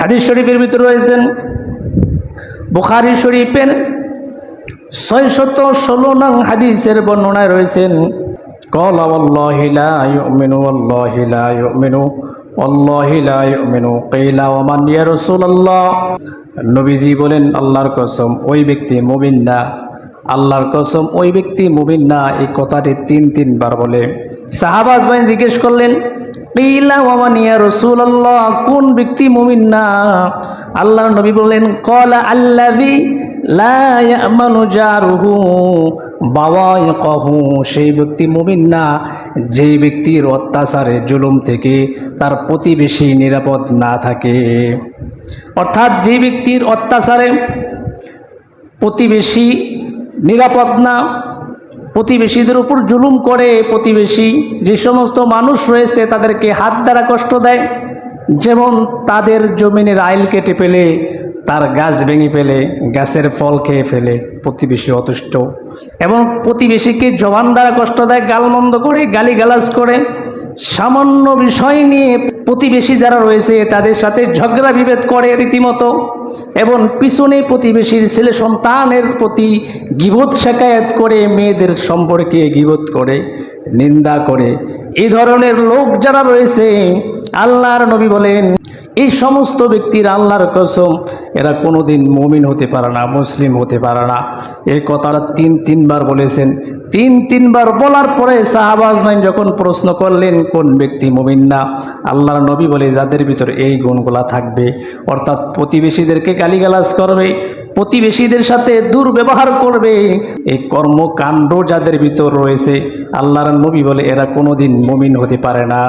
হাদিস শরীফের ভিতরে রয়েছেন, বুখারী শরীফের 616 নং হাদিসের বর্ণনায় রয়েছেন, ক্বালা ওয়াল্লাহি লা ইউমিনু ওয়াল্লাহি লা ইউমিনু ওয়াল্লাহি লা ইউমিনু কিলা ওয়া মান ইয়া রাসূলুল্লাহ। নবীজি বলেন, আল্লাহর কসম ওই ব্যক্তি মুমিন না, আল্লাহর কসম ওই ব্যক্তি মুমিন না। এই কথাটি তিনবার বলে সাহাবা জিজ্ঞেস করলেন, কিলা ওয়া মান ইয়া রাসূলুল্লাহ, কোন ব্যক্তি মুমিন না? আল্লাহর নবী বললেন, ক্বালা আল্লাযী লা ইয়ামানু জারুহু বাওয়াইকাহু, সেই ব্যক্তি মুমিন না যে ব্যক্তির অত্যাচারে জুলুম থেকে তার প্রতিবেশী নিরাপদ না থাকে। অর্থাৎ যে ব্যক্তির অত্যাচারে প্রতিবেশী নিরাপদ না, প্রতিবেশীদের উপর জুলুম করে, প্রতিবেশী যে সমস্ত মানুষ রয়েছে তাদেরকে হাত দ্বারা কষ্ট দেয়, যেমন তাদের জমিনের আইল কেটে ফেলে, তার গাছ ভেঙে ফেলে, গাছের ফল খেয়ে ফেলে, প্রতিবেশী অতুষ্ট, এবং প্রতিবেশীকে জবান দ্বারা কষ্ট দেয়, গালমন্দ করে, গালিগালাজ করে, সামান্য বিষয় নিয়ে প্রতিবেশী যারা রয়েছে তাদের সাথে ঝগড়া বিভেদ করে রীতিমতো, এবং পিছনে প্রতিবেশীর ছেলে সন্তানের প্রতি গীবত শেকায়েত করে, মেয়েদের সম্পর্কে গীবত করে, নিন্দা করে, এই ধরনের লোক যারা রয়েছে, আল্লাহর নবী বলেন এই সমস্ত ব্যক্তির আল্লাহর কসম এরা কোনোদিন মুমিন হতে পারে না, মুসলিম হতে পারে না। এই কথাটা তিনবার বলেছেন। তিনবার বলার পরে সাহাবা আজমাইন যখন প্রশ্ন করলেন কোন ব্যক্তি মুমিন না, আল্লাহর নবী বলে যাদের ভিতর এই গুণগুলা থাকবে, অর্থাৎ প্রতিবেশীদেরকে গালিগালাজ করবে, প্রতিবেশীদের সাথে দুর্ব্যবহার করবে, এই কর্মকাণ্ড যাদের ভিতর রয়েছে, আল্লাহর নবী বলে এরা কোনোদিন মুমিন হতে পারে না।